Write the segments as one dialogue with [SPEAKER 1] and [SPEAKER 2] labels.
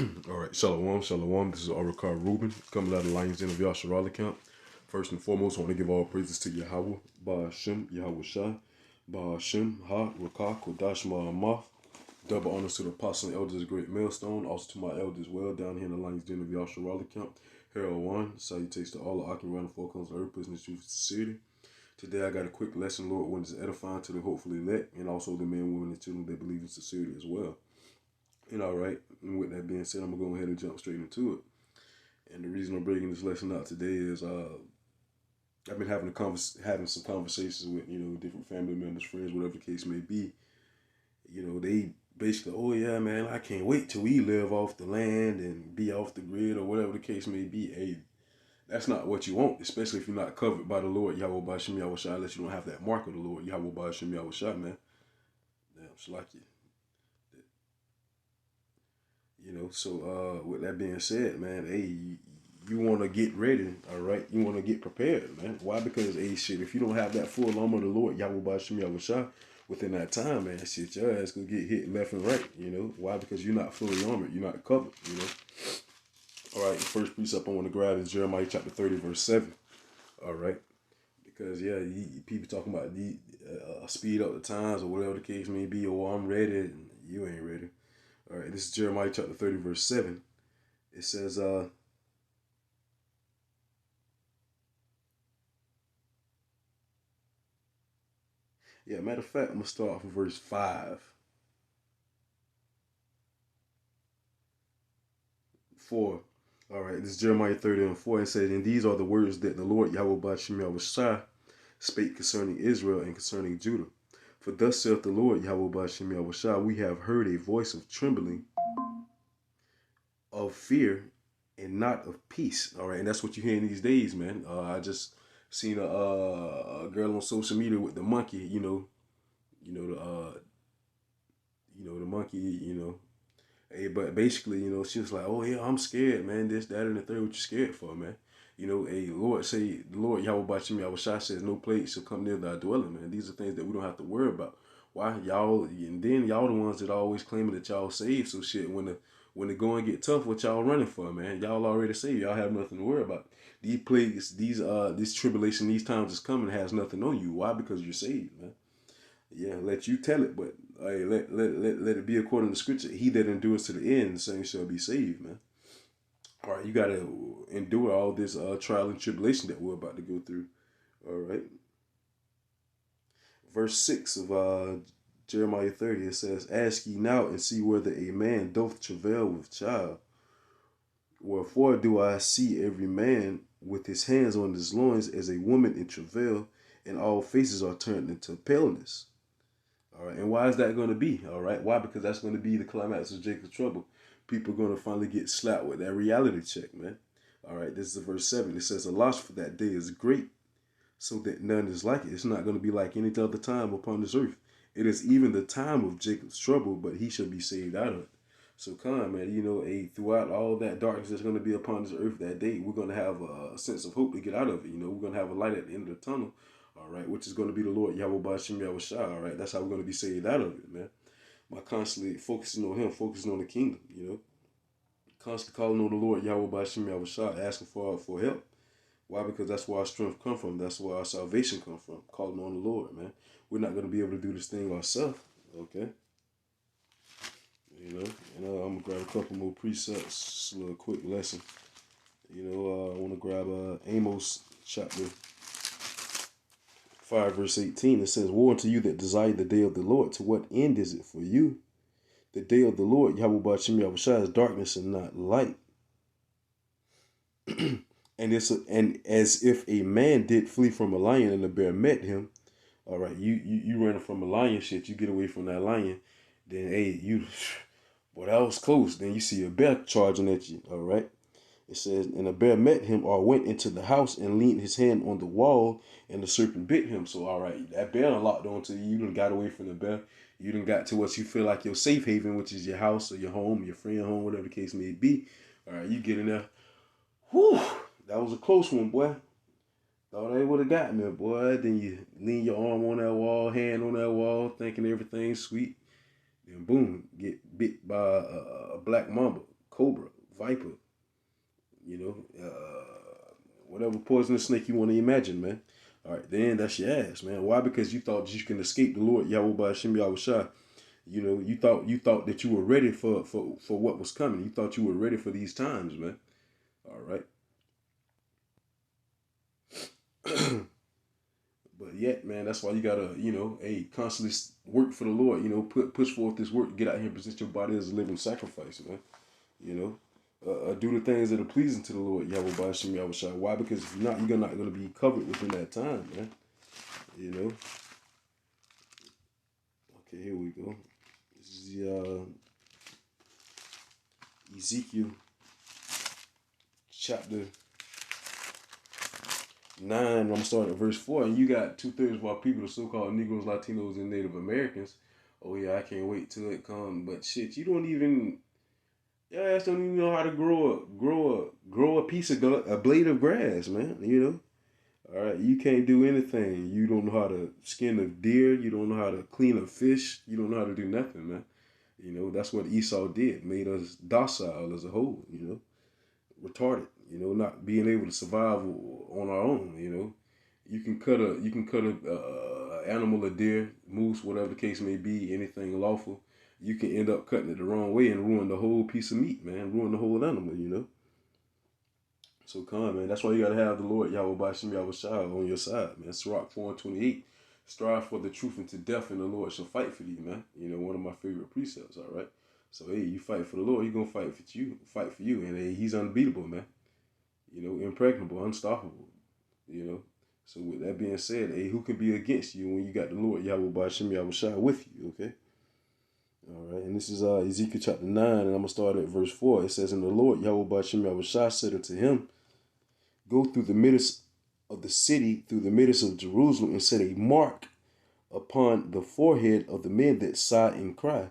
[SPEAKER 1] All right, Shalom, Shalom. This is Arakar Rubin coming out of the Lions Den of Yasharala camp. First and foremost, I want to give all praises to Yahweh, Ba'ashem, Yahweh Shai, Ba'ashem, Ha, Rakah, Kodash, Ma'amath. Double honors to the apostles and elders of Great Millstone, also to my elders well down here in the Lions Den of Yasharala camp. Harold 1, salutations to all the Akim around the four corners of earth, prisoners, truth, and sincerity. Today I got a quick lesson, Lord, when it's edifying to the hopefully elect, and also the men, women, and children that believe in sincerity as well. And all right, and with that being said, I'm going to go ahead and jump straight into it. And the reason I'm bringing this lesson out today is I've been having some conversations with, different family members, friends, whatever the case may be. They basically, oh yeah, man, I can't wait till we live off the land and be off the grid or whatever the case may be. Hey, that's not what you want, especially if you're not covered by the Lord, Yahweh Ba'ashem Yahweh Shai, unless you don't have that mark of the Lord, Yahweh Ba'ashem Yahweh Shai, man. Damn, it's like you. So with that being said, man, hey, you want to get ready, all right? You want to get prepared, man. Why? Because, hey, shit, if you don't have that full armor of the Lord, Yahweh Ba'ashem Yahweh Shai, within that time, man, shit, your ass gonna get hit left and right, Why? Because you're not fully armored, you're not covered. All right, the first precept I want to grab is Jeremiah chapter 30, verse 7, all right? Because, yeah, people talking about the speed up the times or whatever the case may be, or I'm ready, and you ain't ready. All right, this is Jeremiah chapter 30, verse 7. It says, matter of fact, I'm going to start off with verse 5. 4. All right, this is Jeremiah 30 and 4. It says, and these are the words that the Lord Yahweh Ba'ashem Yahweh Shai spake concerning Israel and concerning Judah. For thus saith the Lord Yahweh Ba'ashem Yahweh Shai, we have heard a voice of trembling, of fear, and not of peace. All right, and that's what you hear in these days, man. I just seen a girl on social media with the monkey, the monkey, Hey, but basically, she was like, oh yeah, I'm scared, man. This, that, and the third. What you scared for, man? The Lord Yahweh Ba'ashem Yahweh Shai says, no plague shall come near thy dwelling, man. These are things that we don't have to worry about. Why? Y'all, and then y'all the ones that always claiming that y'all saved. So shit, when the going get tough, what y'all running for, man? Y'all already saved. Y'all have nothing to worry about. These plagues, this tribulation, these times is coming has nothing on you. Why? Because you're saved, man. Yeah, let you tell it, but hey, let it be according to scripture. He that endures to the end, the same shall be saved, man. All right, you got to endure all this trial and tribulation that we're about to go through. All right. Verse 6 of Jeremiah 30, it says, ask ye now and see whether a man doth travail with child. Wherefore do I see every man with his hands on his loins as a woman in travail, and all faces are turned into paleness. All right, and why is that going to be? All right, why? Because that's going to be the climax of Jacob's trouble. People are going to finally get slapped with that reality check, man. All right, this is verse 7. It says, the loss for that day is great, so that none is like it. It's not going to be like any other time upon this earth. It is even the time of Jacob's trouble, but he shall be saved out of it. So come on, man, throughout all that darkness that's going to be upon this earth that day, we're going to have a sense of hope to get out of it. We're going to have a light at the end of the tunnel. All right, which is going to be the Lord Yahweh Ba'ashem Yahweh Shai. All right, that's how we're going to be saved out of it, man. By constantly focusing on Him, focusing on the kingdom, constantly calling on the Lord Yahweh Ba'ashem Yahweh Shai, asking for help. Why? Because that's where our strength come from. That's where our salvation come from. Calling on the Lord, man. We're not going to be able to do this thing ourselves, okay? I'm gonna grab a couple more precepts. Just a little quick lesson. I want to grab Amos chapter 5 verse 18, it says, woe unto you that desire the day of the Lord. To what end is it for you? The day of the Lord, Yahweh Ba'ashem Yahweh Shai, is darkness and not light. and as if a man did flee from a lion and a bear met him. All right, you running from a lion, shit, you get away from that lion. Then, hey, boy, that was close. Then you see a bear charging at you, all right? It says, and a bear met him or went into the house and leaned his hand on the wall, and the serpent bit him. So, all right, that bear locked onto you. You done got away from the bear. You done got to what you feel like your safe haven, which is your house or your home, your friend home, whatever the case may be. All right, you get in there. Whew, that was a close one, boy. Thought they would have got me, boy. Then you lean your arm on that wall, hand on that wall, thinking everything's sweet. Then boom, get bit by a black mamba. cobra, viper, whatever poisonous snake you want to imagine, man. All right, then that's your ass, man. Why? Because you thought you can escape the Lord Yahweh Ba'Shem Yahushua. You thought that you were ready for what was coming. You thought you were ready for these times, man. All right. But yet, man, that's why you gotta, constantly work for the Lord. Push forth this work, get out here and present your body as a living sacrifice, man. You do the things that are pleasing to the Lord, Yahweh Ba'Shem Yahushua. Why? Because if you're not gonna be covered within that time, man. Okay, here we go. This is the Ezekiel chapter 9. I'm gonna start at verse 4, and you got 2/3 of our people, the so-called Negroes, Latinos, and Native Americans. Oh yeah, I can't wait till it comes. But shit, you don't even. Your ass don't even know how to grow a piece of a blade of grass, man. All right, you can't do anything. You don't know how to skin a deer. You don't know how to clean a fish. You don't know how to do nothing, man. That's what Esau did. Made us docile as a whole. Retarded. Not being able to survive on our own. You can cut a animal, a deer, moose, whatever the case may be, anything lawful. You can end up cutting it the wrong way and ruin the whole piece of meat, man. Ruin the whole animal. So come on, man. That's why you gotta have the Lord Yahweh Ba'Shem Yahushua on your side, man. Sirach 4:28. Strive for the truth unto death, and the Lord shall fight for thee, man. One of my favorite precepts, all right? So hey, you fight for the Lord, He's gonna fight for you, and hey, He's unbeatable, man. Impregnable, unstoppable. So with that being said, hey, who can be against you when you got the Lord Yahweh Ba'Shem Yahushua with you, okay? All right, and this is Ezekiel chapter 9, and I'm going to start at verse 4. It says, "And the Lord Yahweh Ba'Shem Yahushua said unto him, Go through the midst of the city, through the midst of Jerusalem, and set a mark upon the forehead of the men that sigh and cry,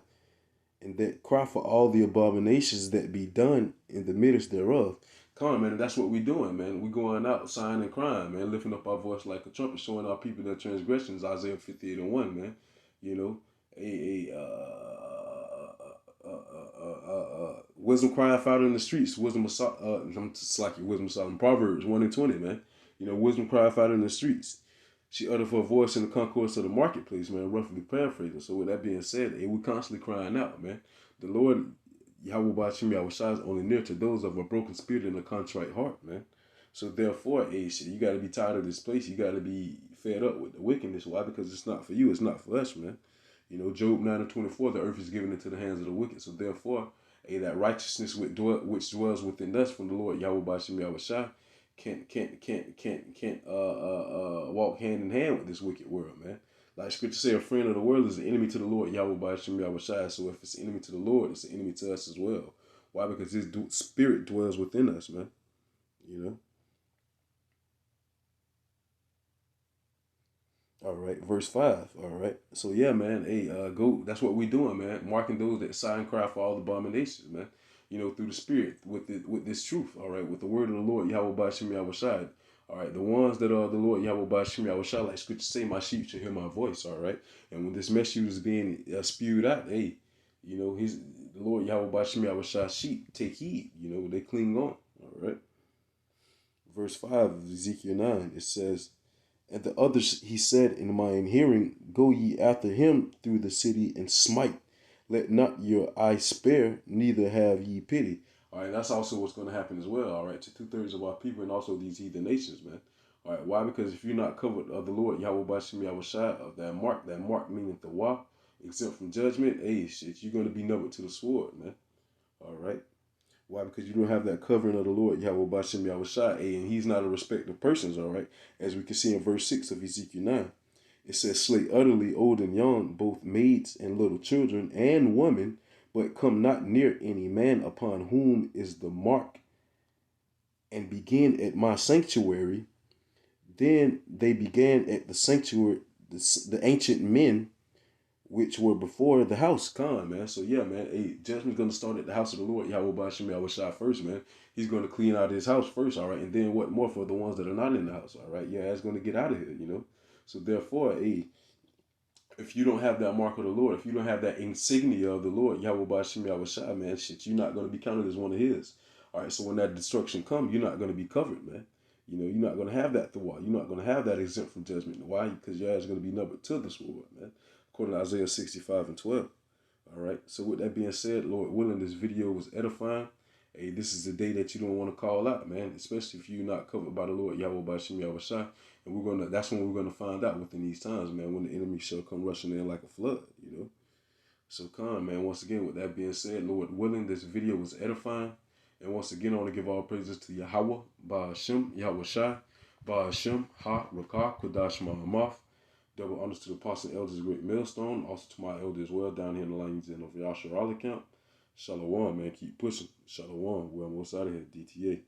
[SPEAKER 1] and that cry for all the abominations that be done in the midst thereof." Come on, man, that's what we doing, man. We going out sighing and crying, man, lifting up our voice like a trumpet, showing our people their transgressions, Isaiah 58:1, man. Wisdom crieth out in the streets. Wisdom I'm just like your wisdom in Proverbs 1:20, man. Wisdom crieth out in the streets. She uttered her voice in the concourse of the marketplace, man, roughly paraphrasing. So with that being said, hey, we constantly crying out, man. The Lord Yahweh Ba'Shem Yahushua is only near to those of a broken spirit and a contrite heart, man. So therefore, hey, shit, you got to be tired of this place. You got to be fed up with the wickedness. Why? Because it's not for you. It's not for us, man. Job 9:24, the earth is given into the hands of the wicked. So therefore, hey, that righteousness which dwells within us from the Lord Yahweh Ba'Shem Yahushua can't walk hand in hand with this wicked world, man. Like Scripture say, a friend of the world is an enemy to the Lord Yahweh Ba'Shem Yahushua. So if it's an enemy to the Lord, it's an enemy to us as well. Why? Because His spirit dwells within us, man. All right, verse 5. All right. So yeah, man. Hey, go. That's what we doing, man. Marking those that sigh and cry for all abominations, man. Through the Spirit with this truth. All right, with the word of the Lord Yahweh Ba'Shem Yahushua. All right, the ones that are the Lord Yahweh Ba'Shem Yahushua, like Scripture say, my sheep shall hear my voice. All right, and when this message is being spewed out, hey, He's the Lord Yahweh Ba'Shem Yahushua sheep take heed. They cling on. All right. Verse 5 of Ezekiel 9. It says, "And the others he said in mine hearing, Go ye after him through the city and smite. Let not your eye spare, neither have ye pity." All right, that's also what's going to happen as well. All right, to 2/3 of our people and also these heathen nations, man. All right, why? Because if you're not covered of the Lord Yahweh Ba'Shem Yahushua, of that mark meaning the wa, exempt from judgment, hey, shit, you're going to be numbered to the sword, man. All right. Why? Because you don't have that covering of the Lord Yahweh Ba'Shem Yahushua, and He's not a respecter of persons, all right? As we can see in verse 6 of Ezekiel 9. It says, "Slay utterly old and young, both maids and little children, and women, but come not near any man upon whom is the mark, and begin at my sanctuary." Then they began at the sanctuary, the ancient men which were before the house. Con, man. So yeah, man. Hey, judgment's gonna start at the house of the Lord Yahweh Ba'Shem Yahushua first, man. He's gonna clean out his house first, all right, and then what more for the ones that are not in the house, all right? Yeah, it's gonna get out of here, So therefore, hey, if you don't have that mark of the Lord, if you don't have that insignia of the Lord, Yahweh Bashim Yahweh Shai, man, shit, you're not going to be counted as one of his. All right, so when that destruction comes, you're not going to be covered, man. You know, you're not going to have that thawat. You're not going to have that exempt from judgment. Why? Because your ass is going to be numbered to the sword, man. According to Isaiah 65 and 12. All right, so with that being said, Lord willing, this video was edifying. Hey, this is the day that you don't want to call out, man, especially if you're not covered by the Lord, Yahweh Bashim Yahweh Shai. And that's when we're gonna find out within these times, man, when the enemy shall come rushing in like a flood, you know. So come, man, once again, with that being said, Lord willing, this video was edifying. And once again, I want to give all praises to Yahweh, Ba'ashem, Yahweh Shai, Ba'ashem, Ha, Rakah, Kodash Ma'amath. Double honors to the apostle elders, great millstone. Also to my elder as well, down here in the lines of Yashar camp. Shalom, man, keep pushing. Shalom, we're almost out of here, DTA.